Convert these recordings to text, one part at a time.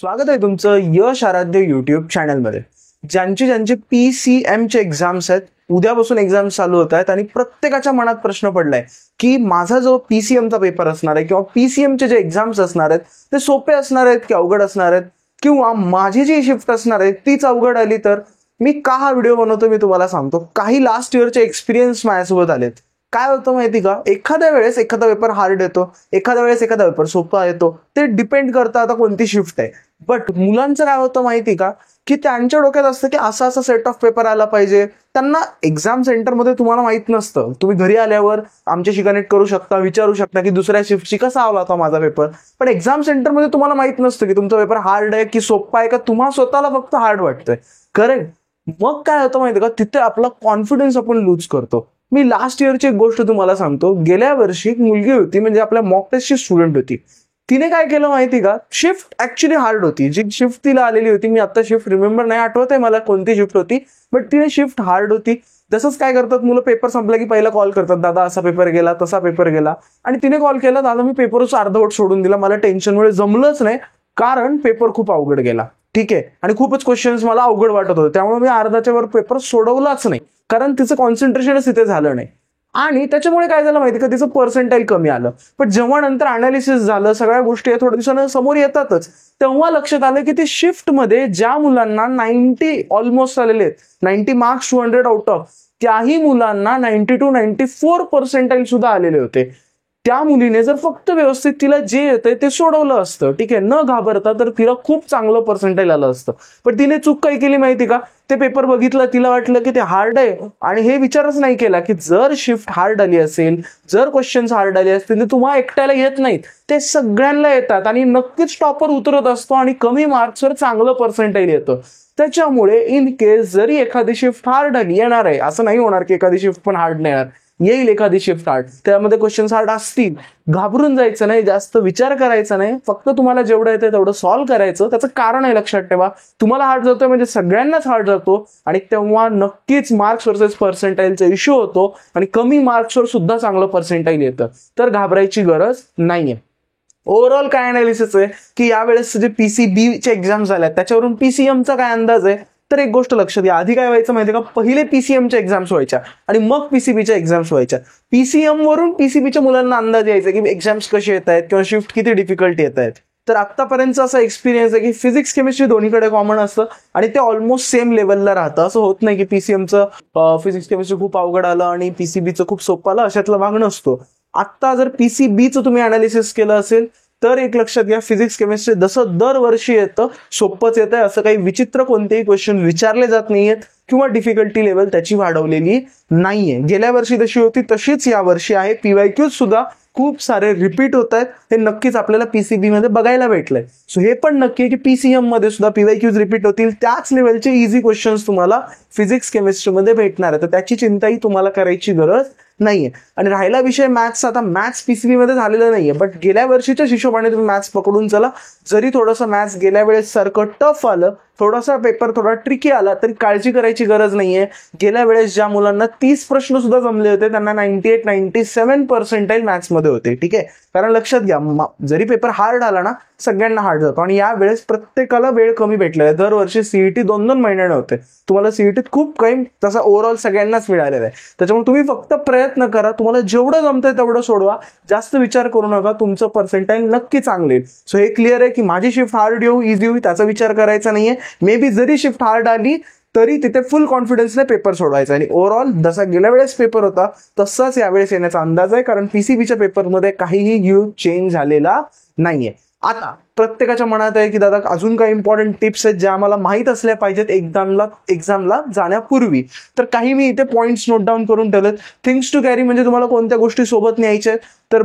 स्वागत आहे तुमचं यश आराध्य युट्यूब चॅनलमध्ये. ज्यांचे PCMचे एक्झाम्स आहेत, उद्यापासून एक्झाम्स चालू होत आहेत आणि प्रत्येकाच्या मनात प्रश्न पडलाय की माझा जो PCMचा पेपर असणार आहे किंवा PCMचे जे एक्झाम्स असणार आहेत ते सोपे असणार आहेत की अवघड असणार आहेत, किंवा माझी जी शिफ्ट असणार आहे तीच अवघड आली तर. मी का हा व्हिडिओ बनवतो मी तुम्हाला सांगतो. काही लास्ट इयरचे एक्सपिरियन्स माझ्यासोबत आलेत. काय होतं माहिती का, एखाद्या वेळेस एखादा पेपर हार्ड येतो, एखाद्या वेळेस एखादा पेपर सोपा येतो. ते डिपेंड करतं आता कोणती शिफ्ट आहे. बट मुलांचं काय होतं माहिती का, की त्यांच्या डोक्यात असतं की असा सेट ऑफ पेपर आला पाहिजे. त्यांना एक्झाम सेंटरमध्ये तुम्हाला माहित नसतं. तुम्ही घरी आल्यावर आमच्याशी कनेक्ट करू शकता, विचारू शकता की दुसऱ्या शिफ्टची कसा आला होता माझा पेपर. पण एक्झाम सेंटरमध्ये तुम्हाला माहित नसतं की तुमचा पेपर हार्ड आहे की सोपा आहे, का तुम्हाला स्वतःला फक्त हार्ड वाटतंय. करेक्ट. मग काय होतं माहिती का, तिथे आपला कॉन्फिडन्स आपण लूज करतो. मी लास्ट इयरची एक गोष्ट तुम्हाला सांगतो. गेल्या वर्षी एक मुलगी होती, म्हणजे आपल्या मॉक टेस्टची स्टुडंट होती. तिने काय केलं माहिती का, शिफ्ट ऍक्च्युली हार्ड होती. जी शिफ्ट तिला आलेली होती, मी आता शिफ्ट रिमेंबर नाही आठवत आहे मला कोणती शिफ्ट होती, बट तिने शिफ्ट हार्ड होती. तसंच काय करतात मुलं, पेपर संपला की पहिला कॉल करतात, दादा असा पेपर गेला तसा पेपर गेला. आणि तिने कॉल केला, दादा मी पेपरच अर्धवट सोडून दिला, मला टेन्शनमुळे जमलंच नाही कारण पेपर खूप अवघड गेला. ठीक आहे, आणि खूपच क्वेश्चन्स मला अवघड वाटत होते, त्यामुळे मी अर्धाच्या वर पेपर सोडवलाच नाही कारण तिचं कॉन्सन्ट्रेशनच तिथे झालं नाही. आणि त्याच्यामुळे काय झालं माहिती का, तिचं पर्सेंटाईल कमी आलं. पण जेव्हा नंतर अनालिसिस झालं, सगळ्या गोष्टी थोड्या दिवसानं समोर येतातच, तेव्हा लक्षात आलं की ते शिफ्टमध्ये ज्या मुलांना 90 ऑलमोस्ट आलेले आहेत, 90 मार्क्स 200 आउट ऑफ, त्याही मुलांना 90 to 94 पर्सेंटाईल सुद्धा आलेले होते. त्या मुलीने जर फक्त व्यवस्थित तिला जे येतंय ते सोडवलं असतं, ठीक आहे, न घाबरता, तर तिला खूप चांगलं पर्सेंटाईल आलं असतं. पण तिने चूक काय केली माहिती का, ते पेपर बघितलं, तिला वाटलं की ते हार्ड आहे आणि हे विचारच नाही केला की जर शिफ्ट हार्ड आली असेल, जर क्वेश्चन्स हार्ड आले असतील, तर तुम्हाला एकट्याला येत नाहीत, ते सगळ्यांना येतात आणि नक्कीच टॉपर उतरत असतो आणि कमी मार्क्सवर चांगलं पर्सेंटाईल येतं. त्याच्यामुळे इन केस जरी एखादी शिफ्ट हार्ड आली, येणार आहे असं नाही होणार की एखादी शिफ्ट पण हार्ड नाही येणार, येईल एखादी शिफ्ट हार्ड, त्यामध्ये क्वेश्चन्स हार्ड असतील, घाबरून जायचं नाही, जास्त विचार करायचा नाही, फक्त तुम्हाला जेवढं येतं तेवढं सॉल्व्ह करायचं. त्याचं कारण आहे, लक्षात ठेवा, तुम्हाला हार्ड जातोय म्हणजे सगळ्यांनाच हार्ड जातो आणि तेव्हा नक्कीच मार्क्स वर्सेस पर्सेंटाईलचा इश्यू होतो आणि कमी मार्क्सवर सुद्धा चांगलं पर्सेंटाईल येतं. तर घाबरायची गरज नाहीये. ओव्हरऑल काय अनालिसिस आहे की यावेळेस जे PCBचे एक्झाम झाल्यात त्याच्यावरून PCMचा काय अंदाज आहे. तर एक गोष्ट लक्षात घ्या, आधी काय व्हायचं माहिती का, पहिले PCMच्या एक्झाम्स व्हायच्या आणि मग PCBच्या एक्झाम्स व्हायच्या. PCM वरून PCBच्या मुलांना अंदाज यायचा की एक्झाम्स कसे येत आहेत किंवा शिफ्ट किती डिफिकल्ट येत आहेत. तर आतापर्यंतचा असा एक्सपिरियन्स आहे की फिजिक्स केमिस्ट्री दोन्हीकडे कॉमन असतं आणि ते ऑलमोस्ट सेम लेवलला राहतं. असं होत नाही की PCMचं फिजिक्स केमिस्ट्री खूप अवघड आलं आणि PCBचं खूप सोपं आलं, अशातला भाग नसतो. आत्ता जर PCBचं तुम्ही अनालिसिस केलं असेल तर एक लक्षात घ्या, फिजिक्स केमिस्ट्री जसं दरवर्षी येतं सोपंच येतं, असं काही विचित्र कोणतेही क्वेश्चन विचारले जात नाहीयेत किंवा डिफिकल्टी लेवल त्याची वाढवलेली नाहीये. गेल्या वर्षी जशी होती तशीच या वर्षी आहे. PYQs सुद्धा खूप सारे रिपीट होत आहेत, हे नक्कीच आपल्याला PCB मध्ये बघायला भेटलंय. सो हे पण नक्की आहे की PCM मध्ये सुद्धा PYQs रिपीट होतील, त्याच लेवलचे इझी क्वेश्चन्स तुम्हाला फिजिक्स केमिस्ट्रीमध्ये भेटणार आहे. तर त्याची चिंताही तुम्हाला करायची गरज नाहीये. आणि राहिला विषय मॅथ्स, आता मॅथ्स PCB मध्ये झालेलं नाहीये, बट गेल्या वर्षीच्या हिशोबाने तुम्ही मॅथ्स पकडून चला. जरी थोडंसं मॅथ्स गेल्या वेळेस सारखं टफ आलं, थोडासा पेपर थोडा ट्रिकी आला, तरी काळजी करायची गरज नाहीये. गेल्या वेळेस ज्या मुलांना 30 प्रश्न सुद्धा जमले होते त्यांना 98-97 पर्सेंटाईल मॅथ्स मध्ये होते. ठीक आहे, कारण लक्षात घ्या, जरी पेपर हार्ड आला ना, सगळ्यांना हार्ड जातो आणि या वेळेस प्रत्येकाला वेळ कमी भेटलेला आहे. दरवर्षी CET 2-2 महिन्याने होते, तुम्हाला CET खूप काही तसा ओव्हरऑल सगळ्यांनाच मिळालेला आहे. त्याच्यामुळे तुम्ही फक्त प्रयत्न करा, तुम्हाला जेवढं जमतंय तेवढं सोडवा, जास्त विचार करू नका, तुमचं पर्सेंटाईल नक्की चांगले येईल. सो हे क्लिअर आहे की माझी शिफ्ट हार्ड येऊ इझी येऊ त्याचा विचार करायचा नाहीये. मे बी जरी शिफ्ट हार्ड आली तरी तिथे फुल कॉन्फिडन्सने पेपर सोडवायचा आणि ओव्हरऑल जसा गेल्या वेळेस पेपर होता तसाच यावेळेस येण्याचा अंदाज आहे, कारण PCBच्या पेपरमध्ये काहीही ह्यूज चेंज झालेला नाहीये. आता प्रत्येकाच्या मनात आहे की दादा अजून काही इम्पॉर्टंट टिप्स आहेत ज्या आम्हाला माहीत असल्या पाहिजेत एक्झामला जाण्यापूर्वी. तर काही मी इथे पॉईंट्स नोट डाऊन करून ठेवलेत. थिंग्स टू कॅरी म्हणजे तुम्हाला कोणत्या गोष्टी सोबत न्यायच्या आहेत. तर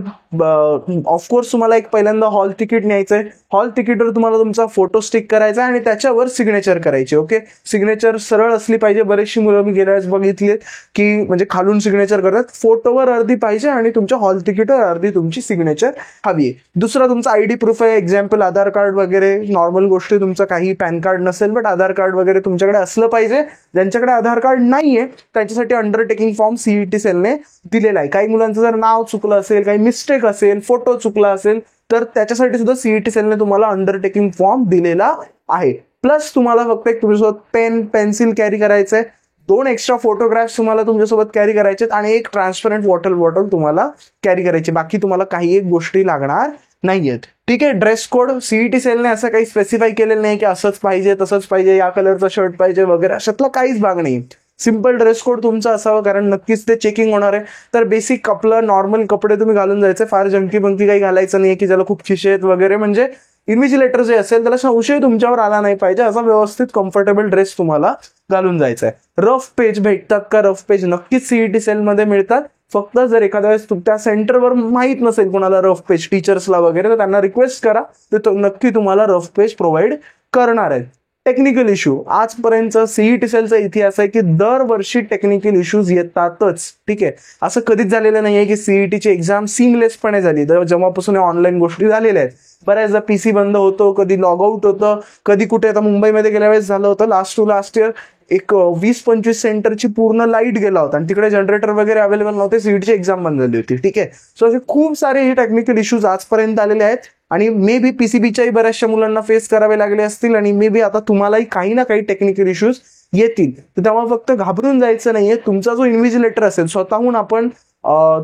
ऑफकोर्स तुम्हाला एक पहिल्यांदा हॉल तिकीट न्यायचं आहे. हॉल तिकीटवर तुम्हाला तुमचा फोटो स्टिक करायचा आणि त्याच्यावर सिग्नेचर करायची. ओके, सिग्नेचर सरळ असली पाहिजे. बरेचशी मुलं मी गेल्या वेळेस बघितली की म्हणजे खालून सिग्नेचर करतात, फोटोवर अर्धी पाहिजे आणि तुमच्या हॉल तिकीटवर अर्धी तुमची सिग्नेचर हवी आहे. दुसरा तुमचा ID प्रूफ आहे. एक्झाम्पल आधार कार्ड वगैरे नॉर्मल गोष्टी, तुमचं काही पॅन कार्ड नसेल बट आधार कार्ड वगैरे तुमच्याकडे असलं पाहिजे. ज्यांच्याकडे आधार कार्ड नाहीये त्यांच्यासाठी अंडरटेकिंग फॉर्म सीईटी सेलने दिलेला आहे. काही मुलांचं जर नाव चुकलं असेल, काही मिस्टेक असेल, फोटो चुकला असेल तर त्याच्यासाठी सुद्धा सीईटी सेलने तुम्हाला अंडरटेकिंग फॉर्म दिलेला आहे. प्लस तुम्हाला फक्त एक तुमच्यासोबत पेन पेन्सिल कॅरी करायचंय, 2 एक्स्ट्रा फोटोग्राफ्स तुम्हाला तुमच्यासोबत कॅरी करायचे आणि एक ट्रान्सपरंट वॉटर बॉटल तुम्हाला कॅरी करायची. बाकी तुम्हाला काही एक गोष्टी लागणार नाहीयेत. ठीक आहे. ड्रेस कोड सीईटी सेलने असं काही स्पेसिफाय केलेलं नाही की असंच पाहिजे तसंच पाहिजे, या कलरचा शर्ट पाहिजे वगैरे, अशातला काहीच भाग नाही. सिम्पल ड्रेस कोड तुमचा असावं, कारण नक्कीच ते चेकिंग होणार आहे. तर बेसिक आपलं नॉर्मल कपडे तुम्ही घालून जायचे, फार जंकी बंकी काही घालायचं नाही की ज्याला खूप खिशे आहेत वगैरे, म्हणजे इन्व्हिजिलेटर जे असेल त्याला संशय तुमच्यावर आला नाही पाहिजे असा व्यवस्थित कम्फर्टेबल ड्रेस तुम्हाला घालून जायचा आहे. रफ पेज भेटतात का? रफ पेज नक्कीच सीईटी सेलमध्ये मिळतात. फक्त जर एखाद्या वेळेस त्या सेंटरवर माहीत नसेल कोणाला रफ पेज, टीचर्सला वगैरे, तर त्यांना रिक्वेस्ट करा, ते नक्की तुम्हाला रफ पेज प्रोव्हाइड करणार आहेत. टेक्निकल इश्यू, आजपर्यंत सीईटी सेलचा इतिहास आहे की दरवर्षी टेक्निकल इश्यूज येतातच. ठीक आहे. असं कधीच झालेलं नाहीये की सीईटीची एक्झाम सिमलेसपणे झाली. जेव्हापासून ऑनलाईन गोष्टी झालेल्या आहेत, बऱ्याचदा पीसी बंद होतो, कधी लॉग आउट होतं, कधी कुठे. आता मुंबईमध्ये गेल्या वेळेस झालं होतं लास्ट टू लास्ट इयर, एक 20-25 सेंटरची पूर्ण लाईट गेला होता आणि तिकडे जनरेटर वगैरे अवेलेबल नव्हते, सीईटीची एक्झाम बंद झाली होती. ठीक आहे. सो असे खूप सारे हे टेक्निकल इश्यूज आजपर्यंत आलेले आहेत आणि मे बी पीसीबीच्याही बऱ्याचशा मुलांना फेस करावे लागले असतील आणि मे बी आता तुम्हालाही काही ना काही टेक्निकल इश्यूज येतील. तर तेव्हा फक्त घाबरून जायचं नाहीये. तुमचा जो इन्व्हिजिलेटर असेल, स्वतःहून आपण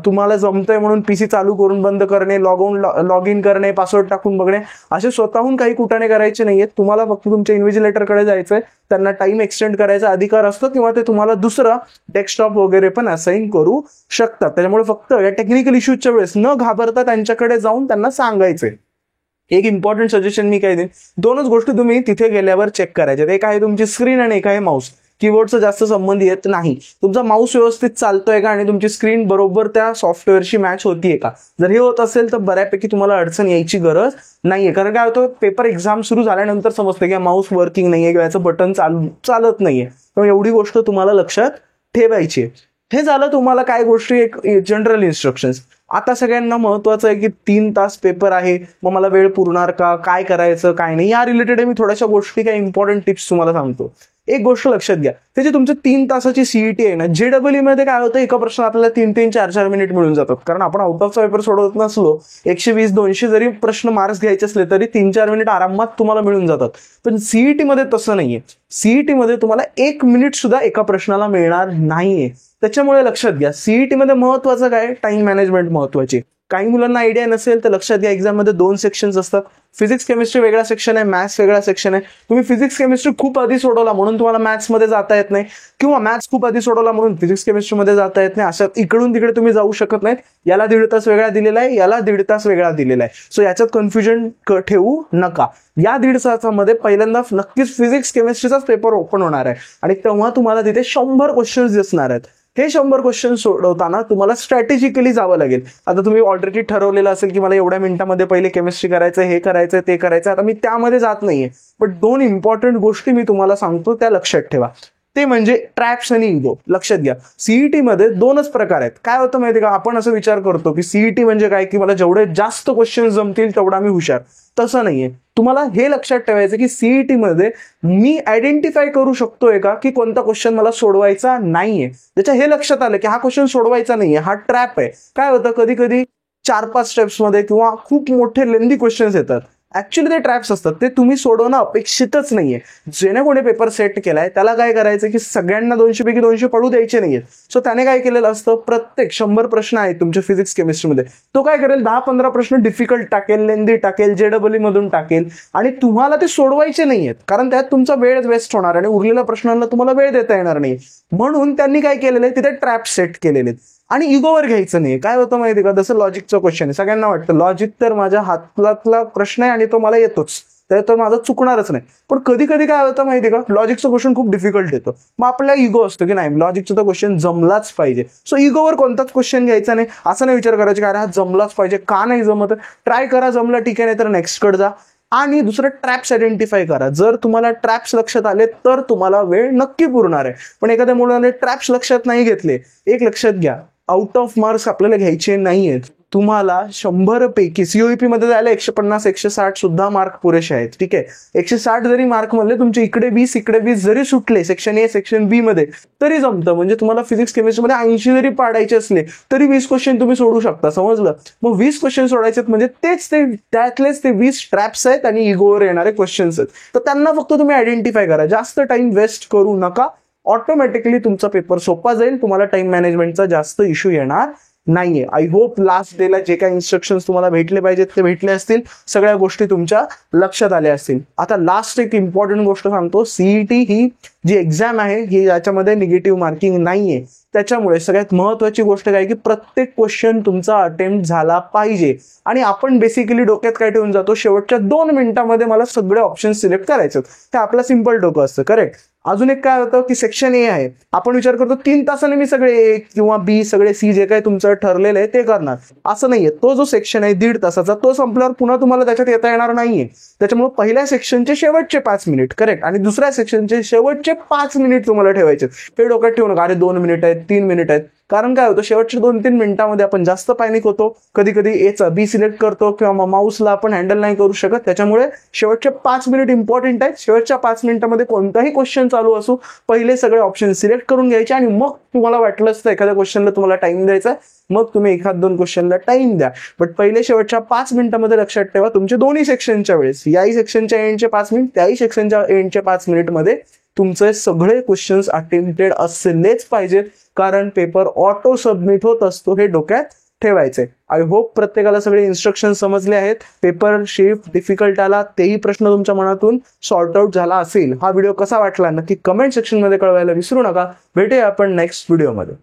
तुम्हाला जमतंय म्हणून पीसी चालू करून बंद करणे, लॉग इन करणे, पासवर्ड टाकून बघणे, असे स्वतःहून काही कुठाने करायचे नाहीयेत. तुम्हाला फक्त तुमच्या इन्व्हिजिलेटरकडे जायचंय, त्यांना टाइम एक्सटेंड करायचा अधिकार असतो किंवा ते तुम्हाला दुसरं डेस्कटॉप वगैरे पण असाइन करू शकतात. त्याच्यामुळे फक्त या टेक्निकल इश्यूजच्या वेळेस न घाबरता त्यांच्याकडे जाऊन त्यांना सांगायचंय. एक इम्पॉर्टंट सजेशन मी काय देईन, 2च गोष्टी तुम्ही तिथे गेल्यावर चेक करायच्या. एक आहे तुमची स्क्रीन आणि एक आहे माऊस. कीबोर्डचा जास्त संबंध येत नाही. तुमचा माऊस व्यवस्थित चालतोय का आणि तुमची स्क्रीन बरोबर त्या सॉफ्टवेअरशी मॅच होतीये का? जर हे होत असेल तर बऱ्यापैकी तुम्हाला अडचण यायची गरज नाहीये. कारण काय होतं, पेपर एक्झाम सुरू झाल्यानंतर समजतं की माऊस वर्किंग नाहीये किंवा याचं बटन चालत नाहीये. तर एवढी गोष्ट तुम्हाला लक्षात ठेवायची. हे झालं तुम्हाला काय गोष्टी, एक जनरल इन्स्ट्रक्शन्स. आता सगळ्यांना महत्वाचं आहे की 3 तास पेपर आहे, मग मला वेळ पुरणार का, काय करायचं काय नाही, या रिलेटेड मी थोड्याशा गोष्टी, काही इम्पॉर्टंट टिप्स तुम्हाला सांगतो. एक गोष्ट लक्षात घ्या, त्याची तुमचं 3 तासाची सीईटी आहे ना, जेडब्ल्यू मध्ये काय होतं, एका प्रश्न आपल्याला 3-3, 4-4 मिनिट मिळून जातात. कारण आपण आउट ऑफचा पेपर सोडवत नसलो, 120-200 जरी प्रश्न मार्क्स घ्यायचे असले तरी 3-4 मिनिट आरामात तुम्हाला मिळून जातात. पण सीईटी मध्ये तसं नाहीये. सीईटी मध्ये तुम्हाला 1 मिनिट सुद्धा एका प्रश्नाला मिळणार नाहीये. त्याच्यामुळे लक्षात घ्या, सीईटी मध्ये महत्वाचं काय, टाइम मॅनेजमेंट महत्वाची. काही मुलांना आयडिया नसेल तर लक्षात घ्या, एक्झाम मध्ये 2 सेक्शन्स असतात. फिजिक्स केमिस्ट्री वेगळा सेक्शन आहे, मॅथ्स वेगळा सेक्शन आहे. तुम्ही फिजिक्स केमिस्ट्री खूप आधी सोडवला म्हणून तुम्हाला मॅथ्स मध्ये जाता येत नाही, किंवा मॅथ्स खूप आधी सोडवला म्हणून फिजिक्स केमिस्ट्री मध्ये जाता येत नाही. अशा इकडून तिकडे तुम्ही जाऊ शकत नाहीत. याला 1.5 तास वेगळा दिलेला आहे, याला 1.5 तास वेगळा दिलेला आहे. सो याच्यात कन्फ्युजन ठेवू नका. या 1.5 तासामध्ये पहिल्यांदा नक्कीच फिजिक्स केमिस्ट्रीचाच पेपर ओपन होणार आहे आणि तेव्हा तुम्हाला तिथे 100 क्वेश्चन्स दिसणार आहेत. हे 100 क्वेश्चन सोडवताना तुम्हाला स्ट्रॅटेजिकली जावं लागेल. आता तुम्ही ऑलरेडी ठरवलेलं असेल की मला एवढ्या मिनिटांमध्ये पहिले केमिस्ट्री करायचं, हे करायचं, ते करायचं. आता मी त्यामध्ये जात नाहीये, पण 2 इम्पॉर्टंट गोष्टी मी तुम्हाला सांगतो, त्या लक्षात ठेवा. ते म्हणजे ट्रॅप्स आणि इगो. लक्षात घ्या, सीईटी मध्ये 2च प्रकार आहेत. काय होतं माहिती का, आपण असं विचार करतो की सीईटी म्हणजे काय, की मला जेवढे जास्त क्वेश्चन जमतील तेवढा मी हुशार. तसं नाहीये. तुम्हाला हे लक्षात ठेवायचं की सीईटी मध्ये मी आयडेंटिफाय करू शकतोय का की कोणता क्वेश्चन मला सोडवायचा नाहीये. त्याच्या हे लक्षात आलं की हा क्वेश्चन सोडवायचा नाहीये, हा ट्रॅप आहे. काय होतं, कधी कधी 4-5 स्टेप्स मध्ये किंवा खूप मोठे लेंदी क्वेश्चन्स येतात. ऍक्च्युली ते ट्रॅप्स असतात, ते तुम्ही सोडवणं अपेक्षितच नाहीये. जेणे कोणी पेपर सेट केलाय त्याला काय करायचं की सगळ्यांना 200 पैकी 200 पडू द्यायचे नाहीये. सो त्याने काय केलेलं असतं, प्रत्येक 100 प्रश्न आहेत तुमच्या फिजिक्स केमिस्ट्रीमध्ये, तो काय करेल, 10-15 प्रश्न डिफिकल्ट टाकेल, लेंदी टाकेल, जेडब्ल्यू मधून टाकेल आणि तुम्हाला ते सोडवायचे नाहीयेत. कारण त्यात तुमचा वेळ वेस्ट होणार आणि उरलेल्या प्रश्नांना तुम्हाला वेळ देता येणार नाही. म्हणून त्यांनी काय केलेलं आहे, तिथे ट्रॅप सेट केलेले. आणि इगोवर घ्यायचं नाही. काय होतं माहिती का, जसं लॉजिकचा क्वेश्चन आहे, सगळ्यांना वाटतं लॉजिक तर माझ्या हातातला प्रश्न आहे आणि तो मला येतोच, तर माझा चुकणारच नाही. पण कधी कधी काय होतं माहिती का, लॉजिकचा क्वेश्चन खूप डिफिकल्ट येतो, मग आपला इगो असतो की नाही, लॉजिकचा तो क्वेश्चन जमलाच पाहिजे. सो इगोवर कोणताच क्वेश्चन घ्यायचा नाही. असं नाही विचार करायचा की अरे हा जमलाच पाहिजे, का नाही जमत, ट्राय करा, जमला ठीक आहे, नाही तर नेक्स्ट कडे जा. आणि दुसरं, ट्रॅप्स आयडेंटिफाय करा. जर तुम्हाला ट्रॅप्स लक्षात आले तर तुम्हाला वेळ नक्की पुरणार आहे. पण एखाद्या मुलाने ट्रॅप्स लक्षात नाही घेतले, एक लक्षात घ्या, आउट ऑफ मार्क्स आपल्याला घ्यायचे नाहीयेत. तुम्हाला 100 पैकी सीओईपी मध्ये जायला 150 160 सुद्धा मार्क पुरेसे आहेत. ठीक आहे, 160 जरी मार्क म्हणले तुमचे इकडे 20 इकडे 20 जरी सुटले सेक्शन ए सेक्शन बी मध्ये तरी जमतं. म्हणजे तुम्हाला फिजिक्स केमिस्ट्रीमध्ये 80 जरी पाडायचे असले तरी 20 क्वेश्चन तुम्ही सोडू शकता. समजलं? मग 20 क्वेश्चन सोडायचे म्हणजे त्यातलेच ते 20 ट्रॅप्स आहेत आणि इगोवर येणारे क्वेश्चन्स आहेत. तर त्यांना फक्त तुम्ही आयडेंटिफाय करा. जास्त टाइम वेस्ट करू नका. ऑटोमॅटिकली तुमचा पेपर सोपा जाईल. तुम्हाला टाइम मॅनेजमेंटचा जास्त इश्यू येणार नाहीये. आय होप लास्ट डेला जे काही इन्स्ट्रक्शन्स तुम्हाला भेटले पाहिजेत ते भेटले असतील. सगळ्या गोष्टी तुमच्या लक्षात आल्या असतील. आता लास्ट एक इम्पॉर्टंट गोष्ट सांगतो. सीईटी ही जी एक्झाम आहे ही याच्यामध्ये निगेटिव्ह मार्किंग नाहीये. त्याच्यामुळे सगळ्यात महत्वाची गोष्ट काय की प्रत्येक क्वेश्चन तुमचा अटेम्प्ट झाला पाहिजे. आणि आपण बेसिकली डोक्यात काय ठेवून जातो, शेवटच्या 2 मिनिटांमध्ये मला सगळे ऑप्शन सिलेक्ट करायचे. हे आपलं सिंपल डोकं असतं. करेक्ट. अजून एक काय होतं की सेक्शन ए आहे, आपण विचार करतो 3 तासाने मी सगळे ए किंवा बी सगळे सी जे काही तुमचं ठरलेलं आहे ते करणार. असं नाहीये. तो जो सेक्शन आहे 1.5 तासाचा तो संपल्यावर पुन्हा तुम्हाला त्याच्यात येता येणार नाहीये. त्याच्यामुळे पहिल्या सेक्शनचे शेवटचे 5 मिनिट करेक्ट आणि दुसऱ्या सेक्शनचे शेवटचे 5 मिनिट तुम्हाला ठेवायचे. हे डोक्यात ठेवू नका अरे 2 मिनिट आहेत 3 मिनिट आहेत. कारण काय होतं शेवटच्या 2-3 मिनिटांमध्ये आपण जास्त पॅनिक होतो. कधी कधी एचा बी सिलेक्ट करतो किंवा माऊसला आपण हँडल नाही करू शकत. त्याच्यामुळे शेवटचे 5 मिनिट इम्पॉर्टंट आहेत. शेवटच्या 5 मिनिटांमध्ये कोणताही क्वेश्चन चालू असो पहिले सगळे ऑप्शन सिलेक्ट करून घ्यायचे आणि मग तुम्हाला वाटलं असतं एखाद्या क्वेश्चनला तुम्हाला टाइम द्यायचा मग तुम्ही 1-2 क्वेश्चनला टाइम द्या. बट पहिले शेवटच्या 5 मिनिटांमध्ये लक्षात ठेवा तुमचे दोन्ही सेक्शनच्या वेळेस याही सेक्शनच्या एंडचे 5 मिनिट त्याही सेक्शनच्या एंडचे 5 मिनिटमध्ये तुमचे सगळे क्वेश्चन्स अटेम्प्टेड असलेच पाहिजेत. कारण पेपर ऑटो सबमिट होत असतो हे डोक्यात ठेवायचे. आय होप प्रत्येकाला सगळे इन्स्ट्रक्शन समजले आहेत. पेपर शिफ्ट डिफिकल्ट आला तेही प्रश्न तुमच्या मनातून सॉर्ट आउट झाला असेल. हा व्हिडिओ कसा वाटला नक्की कमेंट सेक्शन मध्ये कळवायला विसरू नका. भेटूया आपण नेक्स्ट व्हिडिओमध्ये.